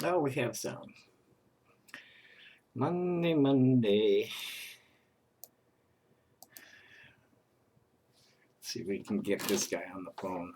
Oh, we have some. Monday. Let's see if we can get this guy on the phone.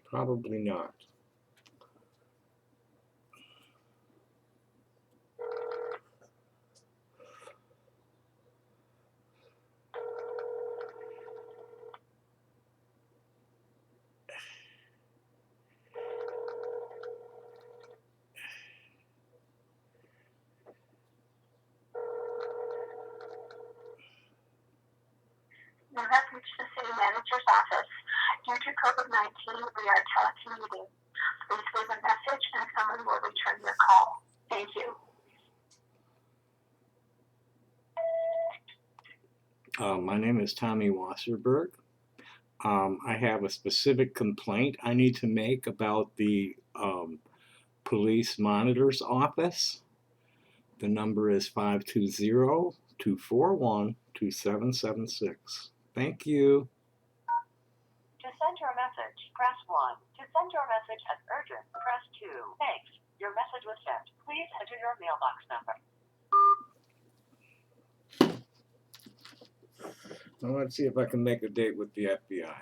Probably not. You have reached the city manager's office. Due to COVID-19, we are telecommuting. Please leave a message and someone will return your call. Thank you. My name is Tommy Wasserberg. I have a specific complaint I need to make about the police monitor's office. The number is 520-241-2776. Thank you. To send your message, press 1. To send your message as urgent, press 2. Thanks. Your message was sent. Please enter your mailbox number. Well, let's see if I can make a date with the FBI.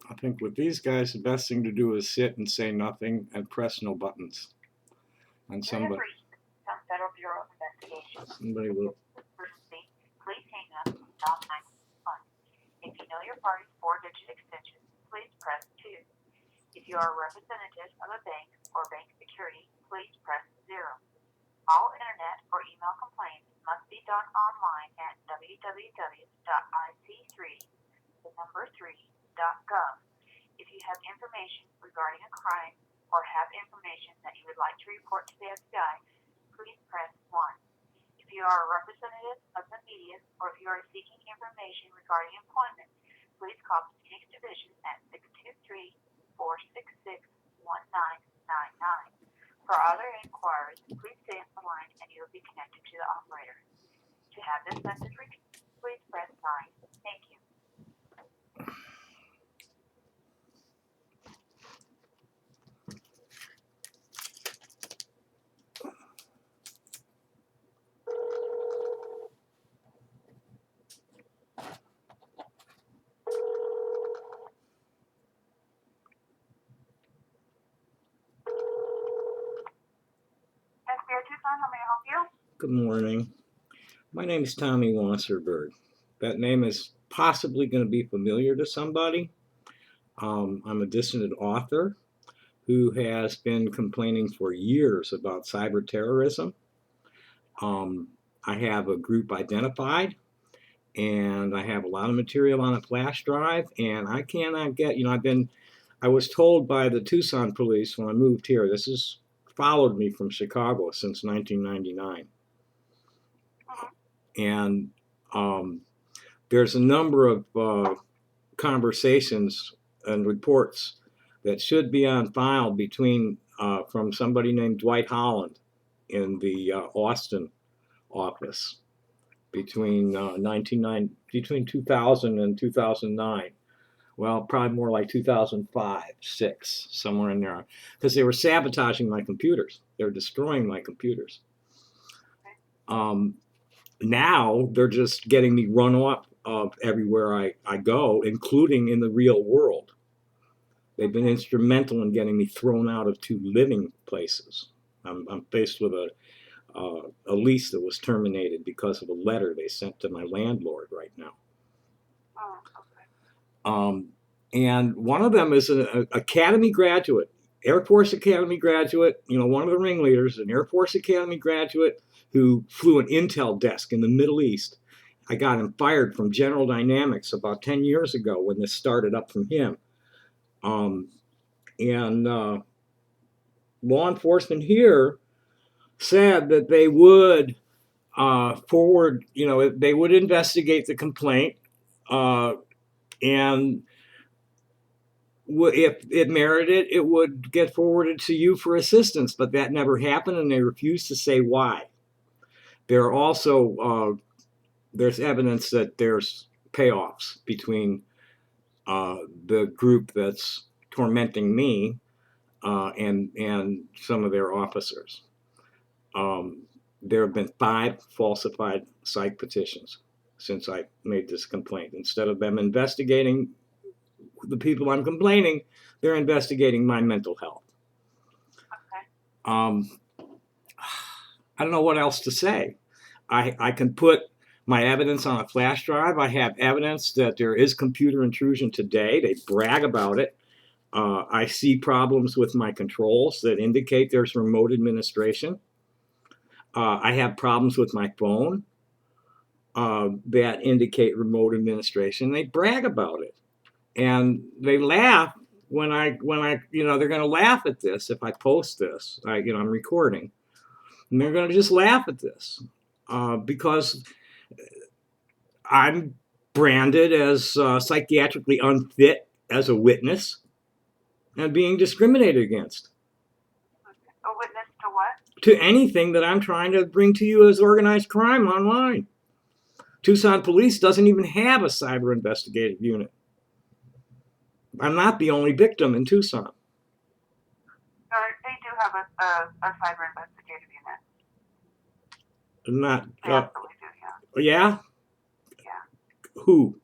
I think with these guys, the best thing to do is sit and say nothing and press no buttons. And somebody Bureau of Investigation. Somebody will. Please hang up and dial 911. If you know your party's 4-digit extension, please press 2. If you are a representative of a bank or bank security, please press 0. All internet or email complaints must be done online at www.ic3.gov. If you have information regarding a crime or have information that you would like to report to the FBI, please press 1. If you are a representative of the media or if you are seeking information regarding employment, please call the Phoenix Division at 623-466-1999. For other inquiries, please stay on the line and you will be connected to the operator. To have this message repeated, please press 9. Thank you. FBI Tucson, how may I help you? Good morning. My name is Tommy Wasserberg. That name is possibly going to be familiar to somebody. I'm a dissident author who has been complaining for years about cyber terrorism. I have a group identified, and I have a lot of material on a flash drive, and I cannot get, I was told by the Tucson police when I moved here, this has followed me from Chicago since 1999. And there's a number of conversations and reports that should be on file between from somebody named Dwight Holland in the Austin office between 2000 and 2009. Well, probably more like 2005, 6, somewhere in there, because they were sabotaging my computers. They were destroying my computers. Now they're just getting me run off of everywhere I go, including in the real world. They've been instrumental in getting me thrown out of 2 living places. I'm faced with a lease that was terminated because of a letter they sent to my landlord right now. Oh, okay. And one of them is an academy graduate, Air Force Academy graduate. You know, one of the ringleaders, an Air Force Academy graduate who flew an intel desk in the Middle East. I got him fired from General Dynamics about 10 years ago when this started up from him. And law enforcement here said that they would forward, you know, they would investigate the complaint, and if it merited, it would get forwarded to you for assistance. But that never happened, and they refused to say why. There are also there's evidence that there's payoffs between the group that's tormenting me and some of their officers. There have been 5 falsified psych petitions since I made this complaint. Instead of them investigating the people I'm complaining, they're investigating my mental health. Okay. I don't know what else to say. I can put my evidence on a flash drive. I have evidence that there is computer intrusion today. They brag about it. I see problems with my controls that indicate there's remote administration. I have problems with my phone that indicate remote administration. They brag about it, and they laugh when I you know, they're going to laugh at this if I post this. I'm recording, and they're going to just laugh at this because I'm branded as psychiatrically unfit as a witness and being discriminated against. A witness to what? To anything that I'm trying to bring to you as organized crime online. Tucson Police doesn't even have a cyber investigative unit. I'm not the only victim in Tucson. They do have a cyber investigative unit. Not. They absolutely do, yeah. Yeah? Yeah. Who?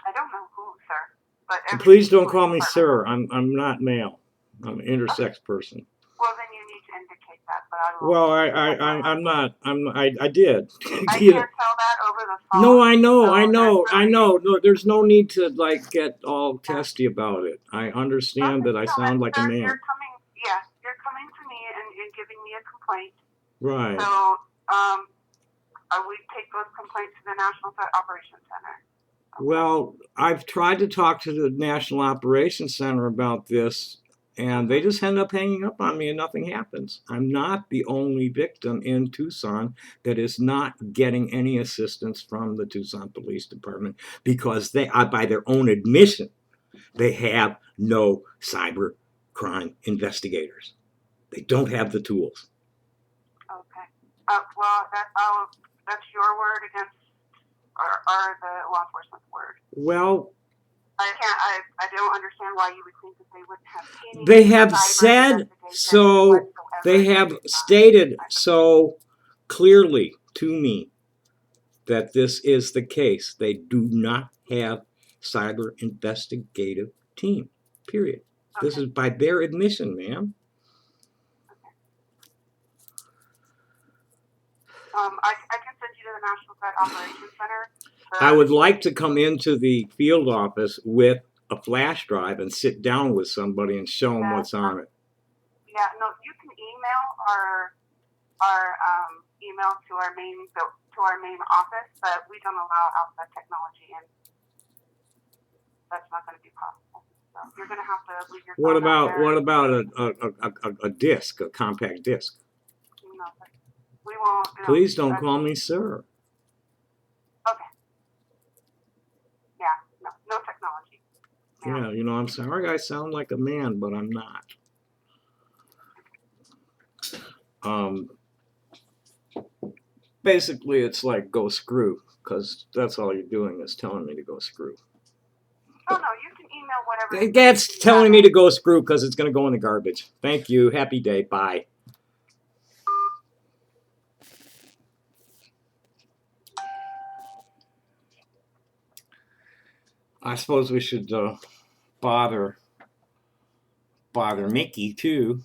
I don't know who, sir. But Please don't call me sir. I'm not male. I'm an intersex person. Well, then you need to indicate that. But I will. Well, I'm not. I did. I can't tell that over the phone. No, I know. No, there's no need to get all testy about it. I understand that I sound like a man. You're coming to me and giving me a complaint. Right. So, we take those complaints to the National Threat Operations Center. Okay. Well, I've tried to talk to the National Operations Center about this, and they just end up hanging up on me and nothing happens. I'm not the only victim in Tucson that is not getting any assistance from the Tucson Police Department because they, by their own admission, they have no cyber crime investigators. They don't have the tools. Okay. Well, that's your word against or the law enforcement's word. Well, I don't understand why you would think that they wouldn't have any. They have said so. They have stated so clearly to me that this is the case. They do not have cyber investigative team. Period. Okay. This is by their admission, ma'am. I can send you to the National Threat Operations Center. I would like to come into the field office with a flash drive and sit down with somebody and show them what's on it. Yeah, no, you can email our email to our main office, but we don't allow outside technology in. That's not going to be possible. So you're going to have to leave your phone out there. What about a disc, a compact disc? No, we won't. Please don't call me sir. Okay. Yeah, no technology. Yeah, I'm sorry I sound like a man, but I'm not. Basically, it's like go screw, because that's all you're doing is telling me to go screw. Oh, no, you can email whatever. That's telling me to go screw because it's going to go in the garbage. Thank you. Happy day. Bye. I suppose we should bother Mickey too.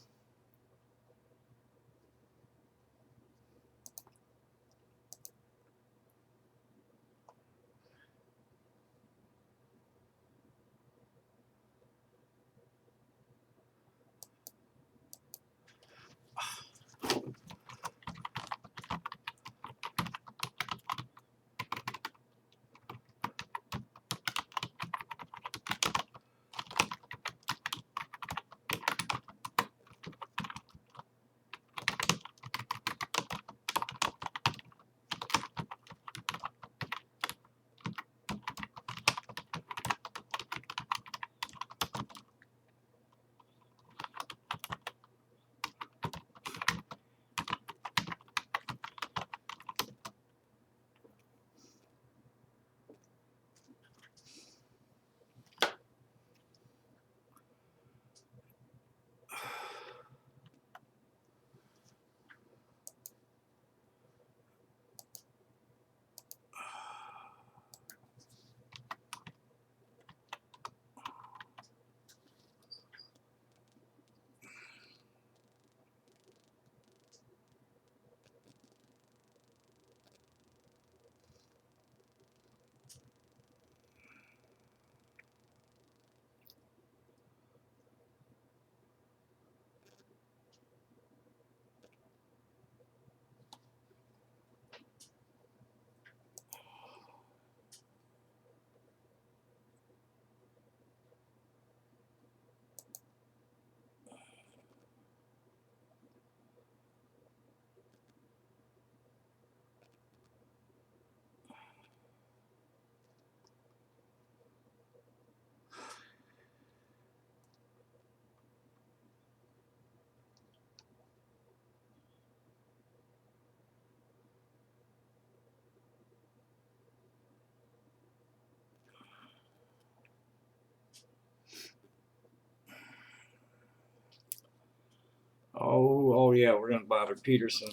Oh yeah, we're gonna bother Peterson.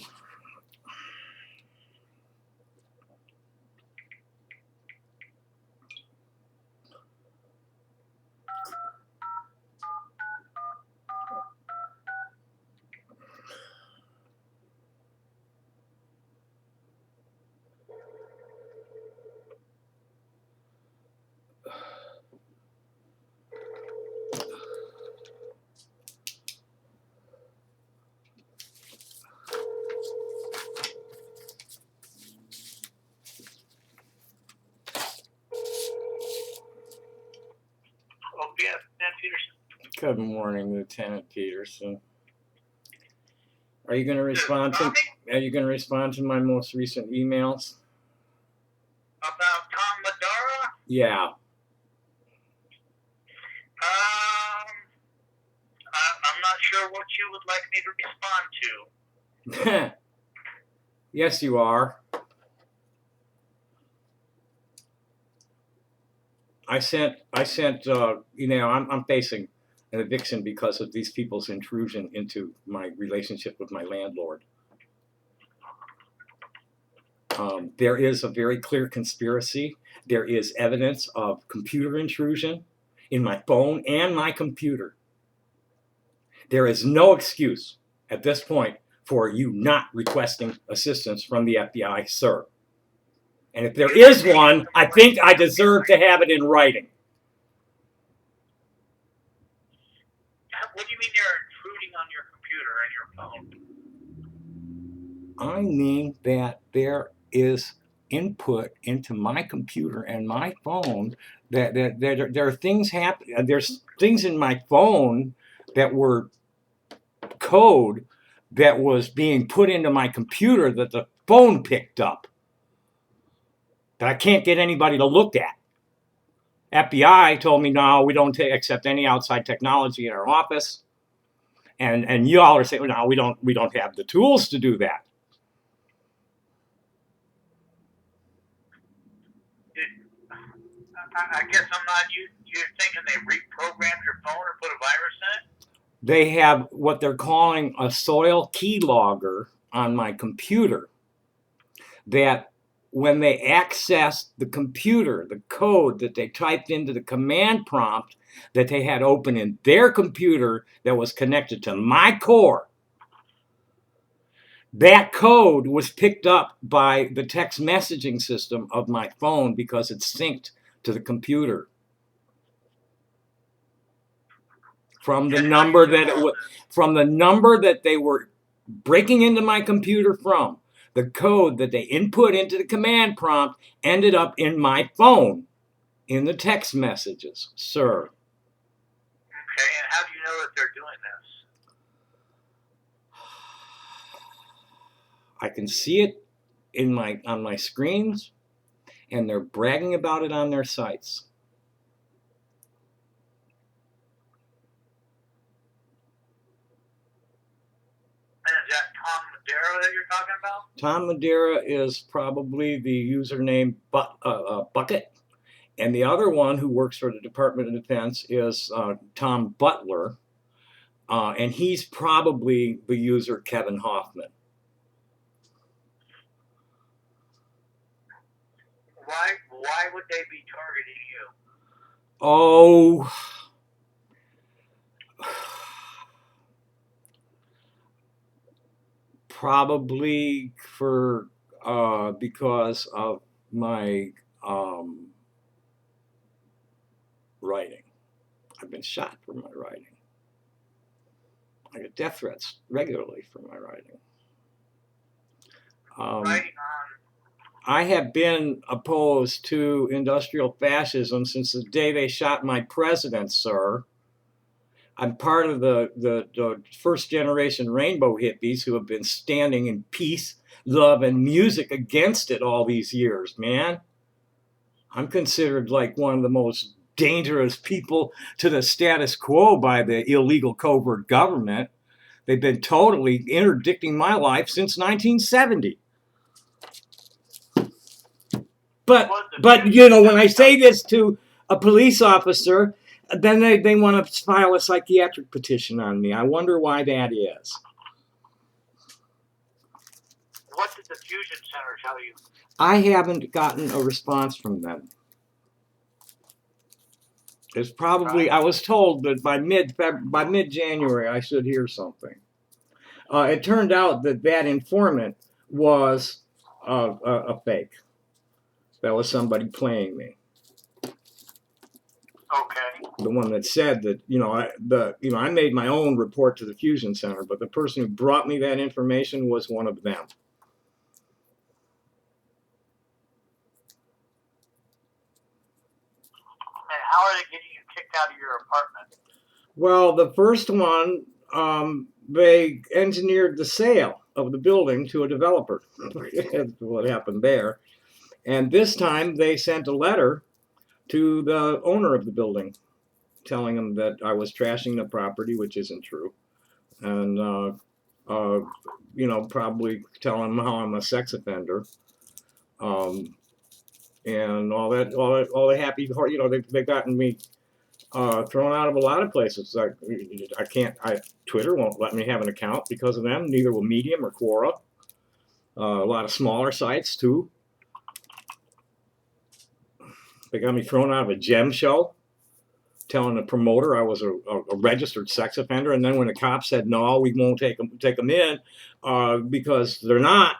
Oh, yeah, Lieutenant Peterson. Good morning, Lieutenant Peterson. Are you going to respond to? Are you going to respond to my most recent emails? About Tom Madara? Yeah. I'm not sure what you would like me to respond to. Yes, you are. I sent. I'm facing an eviction because of these people's intrusion into my relationship with my landlord. There is a very clear conspiracy. There is evidence of computer intrusion in my phone and my computer. There is no excuse at this point for you not requesting assistance from the FBI, sir. And if there is one, I think I deserve to have it in writing. What do you mean they're intruding on your computer and your phone? I mean that there is input into my computer and my phone that there are things happening. There's things in my phone that were code that was being put into my computer that the phone picked up that I can't get anybody to look at. FBI told me, no, we don't accept any outside technology in our office. And y'all are saying, no, we don't have the tools to do that. I guess I'm not. You're thinking they reprogrammed your phone or put a virus in it? They have what they're calling a soil keylogger on my computer that when they accessed the computer, the code that they typed into the command prompt that they had open in their computer that was connected to my core, that code was picked up by the text messaging system of my phone because it's synced to the computer. From the number that they were breaking into my computer from, the code that they input into the command prompt ended up in my phone in the text messages, sir. Okay, and how do you know that they're doing this? I can see it on my screens, and they're bragging about it on their sites. And is that Tom Madera that you're talking about? Tom Madera is probably the username Bucket. And the other one who works for the Department of Defense is Tom Butler. And he's probably the user Kevin Hoffman. Why would they be targeting you? Oh, probably for because of my writing. I've been shot for my writing. I get death threats regularly for my writing. Writing on. I have been opposed to industrial fascism since the day they shot my president, sir. I'm part of the first generation rainbow hippies who have been standing in peace, love, and music against it all these years, man. I'm considered like one of the most dangerous people to the status quo by the illegal covert government. They've been totally interdicting my life since 1970. But you know, when I say this to a police officer, then they want to file a psychiatric petition on me. I wonder why that is. What did the Fusion Center tell you? I haven't gotten a response from them. It's probably, I was told that by mid-January I should hear something. It turned out that informant was a fake. That was somebody playing me. Okay. The one that said that, I made my own report to the Fusion Center, but the person who brought me that information was one of them. And how are they getting you kicked out of your apartment? Well, the first one, they engineered the sale of the building to a developer. That's what happened there. And this time they sent a letter to the owner of the building telling him that I was trashing the property, which isn't true. And, probably telling him how I'm a sex offender. And all the happy, they've gotten me thrown out of a lot of places. Twitter won't let me have an account because of them. Neither will Medium or Quora. A lot of smaller sites too. They got me thrown out of a gem show, telling the promoter I was a registered sex offender. And then when the cops said no, we won't take them in because they're not,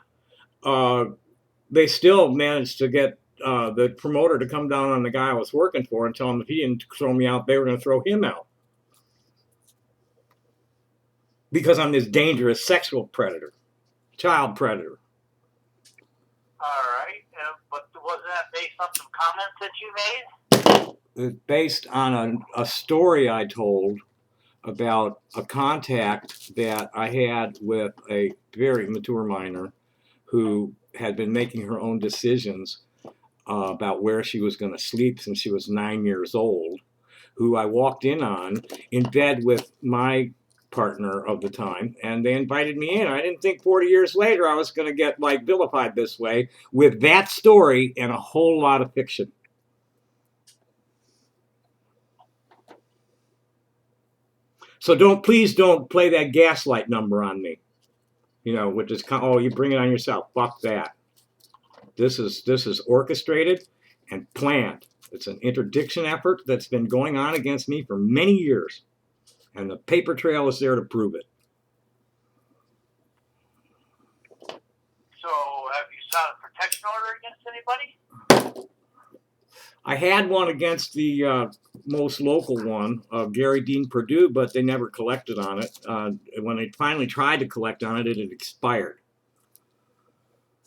they still managed to get the promoter to come down on the guy I was working for and tell him if he didn't throw me out, they were going to throw him out. Because I'm this dangerous sexual predator, child predator. All right, but wasn't that based on some comments that you made? It's based on a story I told about a contact that I had with a very mature minor who had been making her own decisions about where she was going to sleep since she was 9 years old, who I walked in on in bed with my partner of the time, and they invited me in. I didn't think 40 years later I was going to get like vilified this way with that story and a whole lot of fiction. So please don't play that gaslight number on me. Which is, oh, you bring it on yourself. Fuck that. This is orchestrated and planned. It's an interdiction effort that's been going on against me for many years, and the paper trail is there to prove it. So, have you sought a protection order against anybody? I had one against the most local one, Gary Dean Purdue, but they never collected on it. When they finally tried to collect on it, it had expired.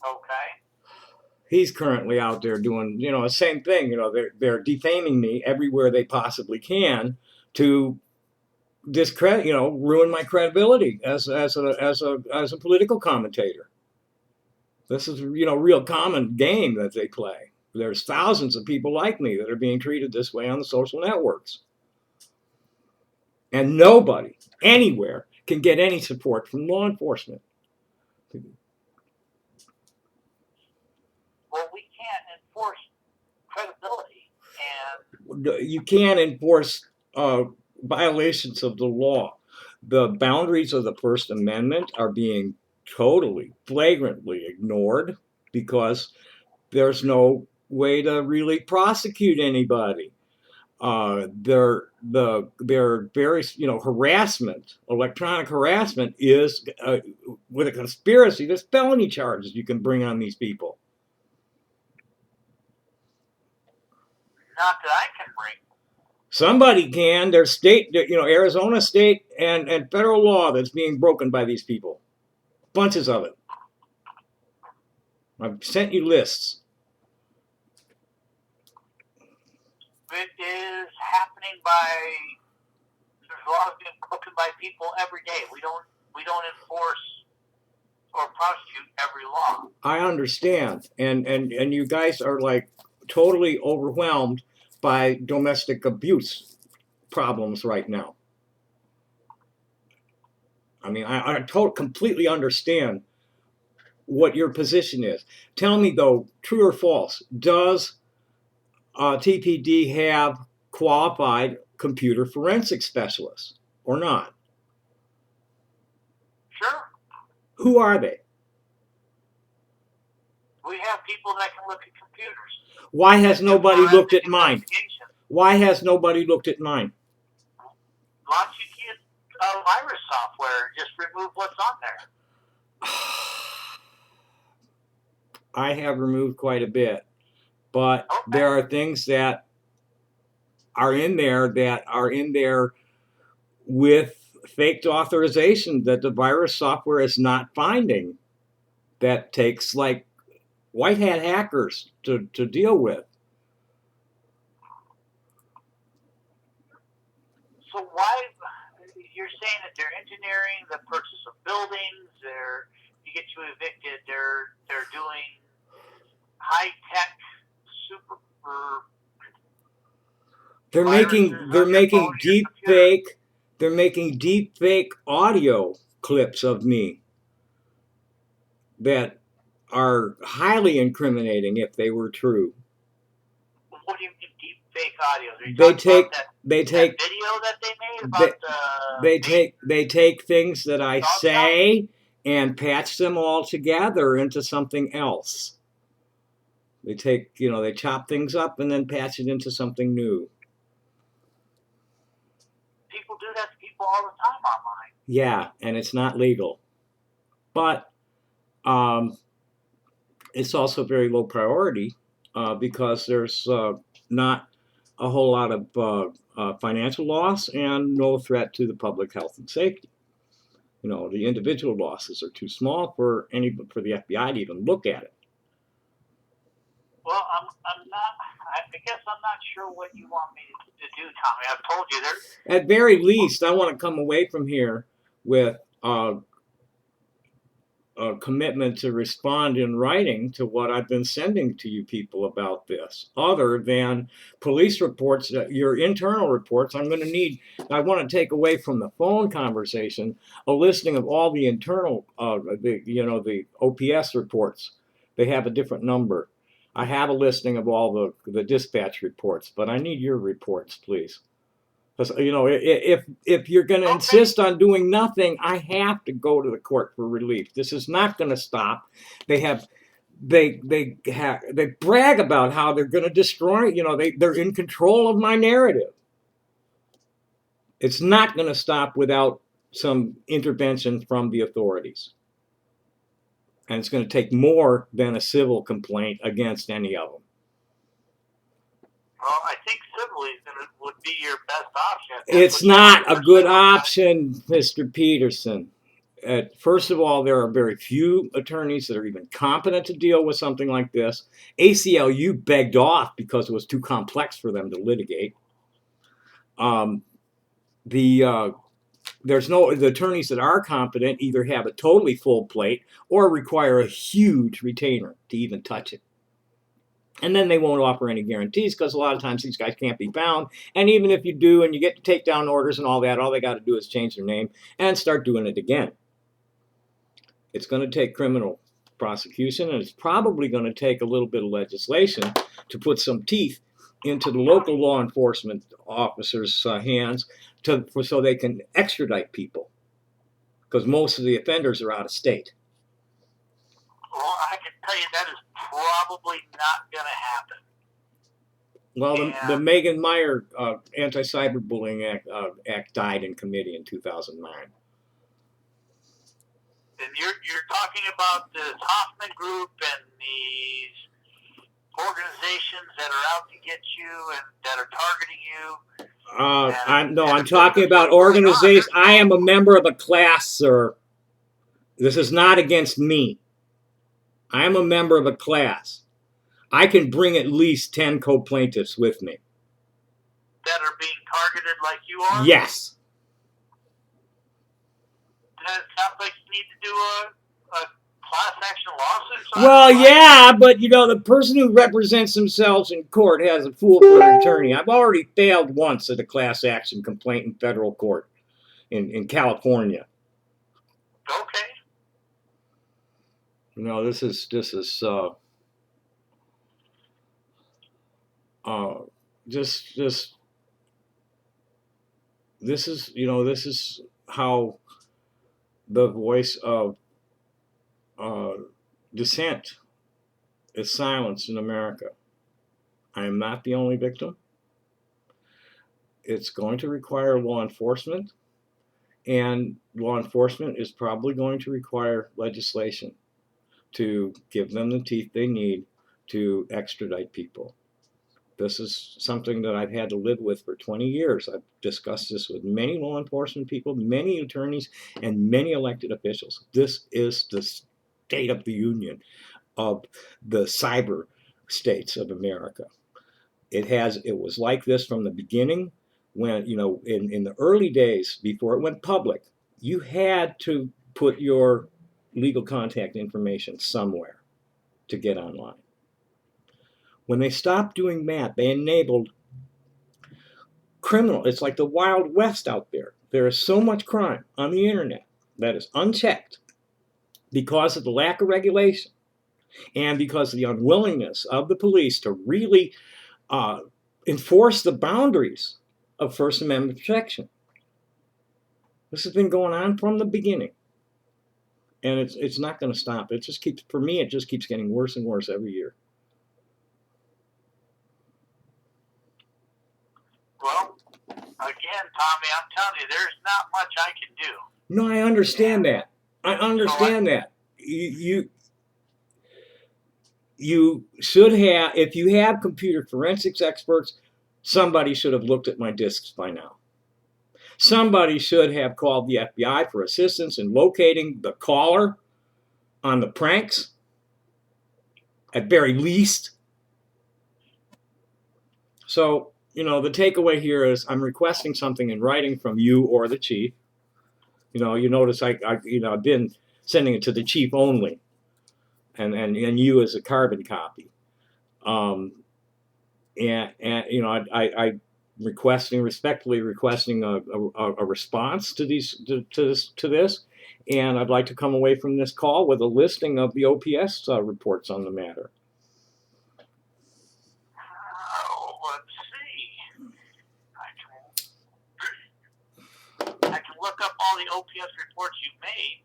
Okay. He's currently out there doing, the same thing. They're defaming me everywhere they possibly can to discredit, ruin my credibility as a political commentator. This is, real common game that they play. There's thousands of people like me that are being treated this way on the social networks. And nobody, anywhere, can get any support from law enforcement. Well, we can't enforce credibility, and You can't enforce violations of the law. The boundaries of the First Amendment are being totally, flagrantly ignored because there's no way to really prosecute anybody. Their various, harassment, electronic harassment is with a conspiracy. There's felony charges you can bring on these people. not that I can bring. Somebody can. There's state, Arizona state and federal law that's being broken by these people. Bunches of it. I've sent you lists. It is happening by. There's laws being broken by people every day. We don't enforce or prosecute every law. I understand, and you guys are like totally overwhelmed by domestic abuse problems right now. I mean, I completely understand what your position is. Tell me though, true or false? Does TPD have qualified computer forensic specialists or not? Sure. Who are they? We have people that can look at computers. Why has nobody looked at mine? Why has nobody looked at mine? Launch virus software, just remove what's on there. I have removed quite a bit, but Okay. there are things that are in there with faked authorization that the virus software is not finding. That takes like white hat hackers to deal with. So why you're saying that they're engineering the purchase of buildings? You get you evicted. They're doing high tech super. They're making deep fake audio clips of me that are highly incriminating if they were true. What do you mean deep fake audio? They take video that they made about they take things that I say and patch them all together into something else. They they chop things up and then patch it into something new. People do that to people all the time online. Yeah, and it's not legal. But it's also very low priority because there's not a whole lot of financial loss and no threat to the public health and safety. The individual losses are too small for the FBI to even look at it. Well, I guess I'm not sure what you want me to do, Tommy. I've told you there. At very least, I want to come away from here with a commitment to respond in writing to what I've been sending to you people about this. Other than police reports, your internal reports, I want to take away from the phone conversation a listing of all the internal, the OPS reports. They have a different number. I have a listing of all the dispatch reports, but I need your reports, please. Because, if you're going to insist on doing nothing, I have to go to the court for relief. This is not going to stop. They have they brag about how they're going to destroy. They're in control of my narrative. It's not going to stop without some intervention from the authorities, and it's going to take more than a civil complaint against any of them. Well, I think civilly would be your best option. It's not a good option, Mr. Peterson. First of all, there are very few attorneys that are even competent to deal with something like this. ACLU begged off because it was too complex for them to litigate. The attorneys that are competent either have a totally full plate or require a huge retainer to even touch it. And then they won't offer any guarantees because a lot of times these guys can't be found. And even if you do and you get to takedown orders and all that, all they got to do is change their name and start doing it again. It's going to take criminal prosecution, and it's probably going to take a little bit of legislation to put some teeth into the local law enforcement officers' hands so they can extradite people, because most of the offenders are out of state. Well, I can tell you that is probably not going to happen. Well, the Megan Meyer Anti-Cyberbullying Act died in committee in 2009. And you're talking about the Hoffman Group and these organizations that are out to get you and that are targeting you. I'm talking about organizations. I am a member of a class, sir. This is not against me. I am a member of a class. I can bring at least 10 co-plaintiffs with me. That are being targeted like you are? Yes. It sounds like you need to do a class action lawsuit. Well, yeah, but the person who represents themselves in court has a fool for an attorney. I've already failed once at a class action complaint in federal court in California. Okay. This is how the voice of dissent is silenced in America. I am not the only victim. It's going to require law enforcement, and law enforcement is probably going to require legislation to give them the teeth they need to extradite people. This is something that I've had to live with for 20 years. I've discussed this with many law enforcement people, many attorneys, and many elected officials. This is the state of the union of the cyber states of America. It was like this from the beginning. When, in the early days before it went public, you had to put your legal contact information somewhere to get online. When they stopped doing that, they enabled criminal. It's like the Wild West out there. There is so much crime on the internet that is unchecked because of the lack of regulation and because of the unwillingness of the police to really enforce the boundaries of First Amendment protection. This has been going on from the beginning, and it's not going to stop. It just keeps getting worse and worse every year. Well, again, Tommy, I'm telling you, there's not much I can do. No, I understand that. I understand that. You should have, if you have computer forensics experts, somebody should have looked at my disks by now. Somebody should have called the FBI for assistance in locating the caller on the pranks, at very least. So, the takeaway here is I'm requesting something in writing from you or the chief. You notice I've been sending it to the chief only, and you as a carbon copy. I respectfully requesting a response to this, and I'd like to come away from this call with a listing of the OPS reports on the matter. Let's see. I can look up all the OPS reports you've made.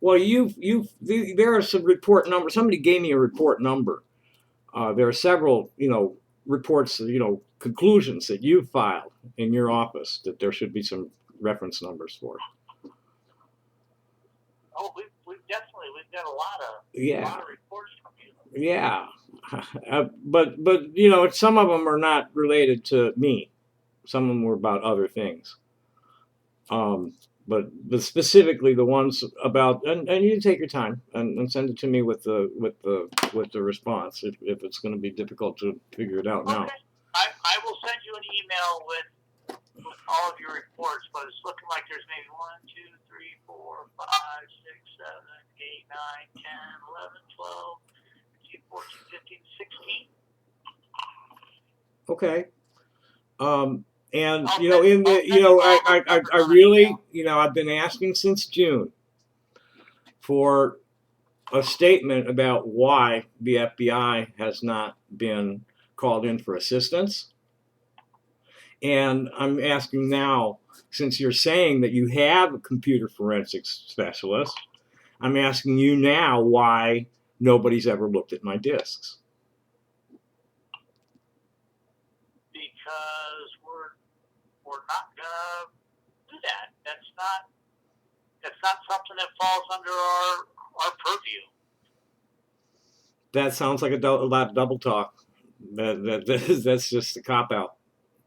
Well, there are some report numbers. Somebody gave me a report number. There are several, reports, conclusions that you filed in your office that there should be some reference numbers for. Oh, we've got a Yeah, lot of reports from you. yeah. But some of them are not related to me. Some of them were about other things. Um, but specifically the ones about, and you take your time and send it to me with the response if it's going to be difficult to figure it out now. Okay. I will send you an email with all of your reports, but it's looking like there's maybe 1, 2, 3, 4, 5, 6, 7, 8, 9, 10, 11, 12, 13, 14, 15, 16. Okay. And I'll in the send you all those I numbers on really email. I've been asking since June for a statement about why the FBI has not been called in for assistance. And I'm asking now, since you're saying that you have a computer forensics specialist, I'm asking you now why nobody's ever looked at my disks. Because we're not gonna do that. That's not something that falls under our purview. That sounds like a lot of double talk. That's just a cop out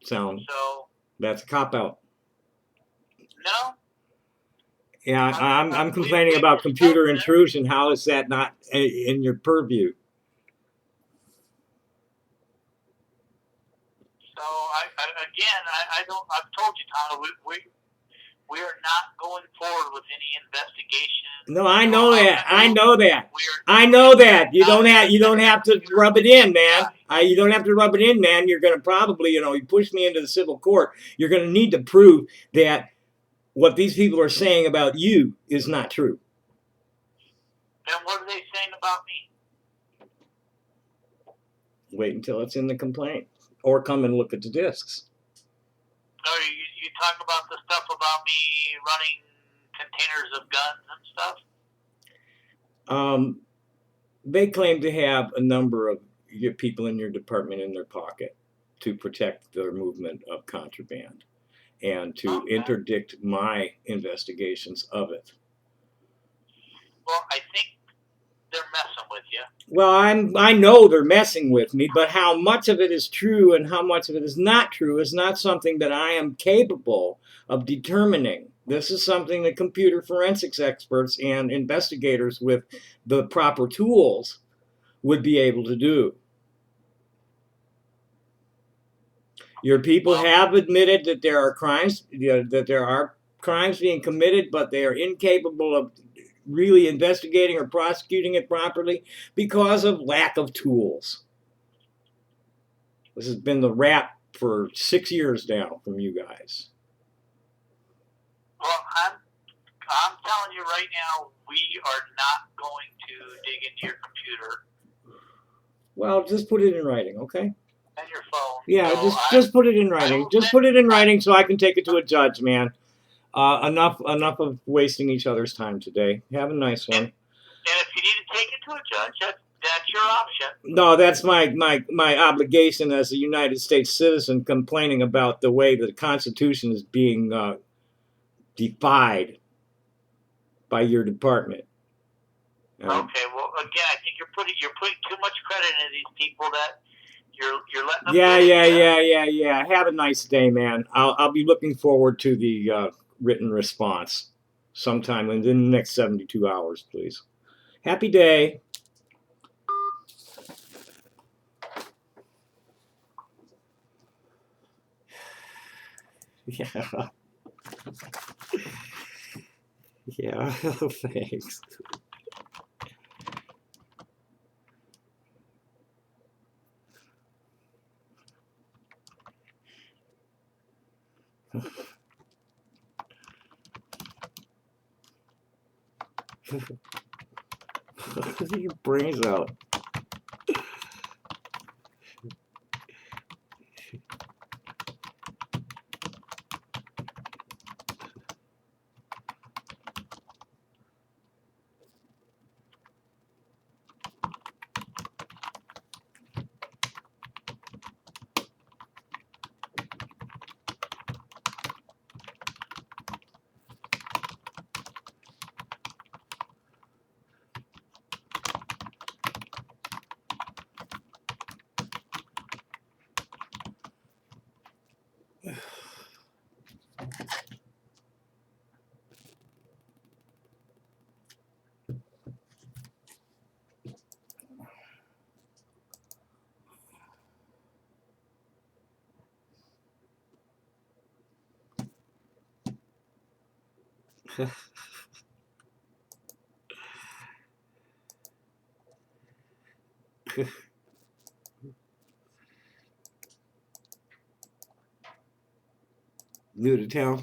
sound. So That's a cop out. no. Yeah, I'm complaining about computer intrusion. How is that not in your purview? So I don't. I've told you, Tyler. We are not going forward with any investigation. No, I know that. I know that. I know that. You don't have to rub it in, man. You don't have to rub it in, man. You're gonna probably, you push me into the civil court. You're gonna need to prove that what these people are saying about you is not true. Then what are they saying about me? Wait until it's in the complaint, or come and look at the discs. So you talk about the stuff about me running containers of guns and stuff? They claim to have a number of your people in your department in their pocket to protect their movement of contraband and to interdict my investigations of it. Well, I think they're messing with you. Well, I know they're messing with me, but how much of it is true and how much of it is not true is not something that I am capable of determining. This is something that computer forensics experts and investigators with the proper tools would be able to do. Your people have admitted that there are crimes, being committed, but they are incapable of really investigating or prosecuting it properly because of lack of tools. This has been the rap for 6 years now from you guys. Well, I'm telling you right now, we are not going to dig into your computer. Well, just put it in writing, okay? And your phone. Yeah, so just put it in writing. Just put it in writing so I can take it to a judge, man. Enough of wasting each other's time today. Have a nice one. And if you need to take it to a judge, that's your option. No, that's my obligation as a United States citizen, complaining about the way the Constitution is being defied by your department. Okay, well, again, I think you're putting too much credit into these people that you're letting them. Yeah. Have a nice day, man. I'll be looking forward to the written response sometime within the next 72 hours, please. Happy day. Yeah. Yeah, thanks. Your brains out. New to town.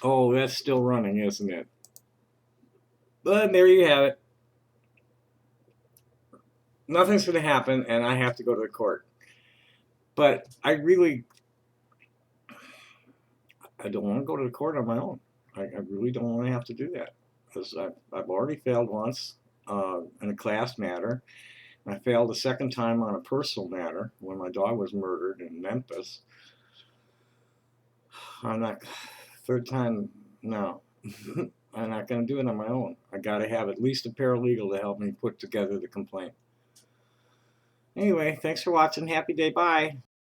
Oh, that's still running, isn't it? But there you have it. Nothing's going to happen, and I have to go to the court. But I don't want to go to the court on my own. I really don't want to have to do that because I've already failed once in a class matter. I failed a second time on a personal matter when my dog was murdered in Memphis. I'm not, third time, no. I'm not going to do it on my own. I got to have at least a paralegal to help me put together the complaint. Anyway, thanks for watching. Happy day. Bye.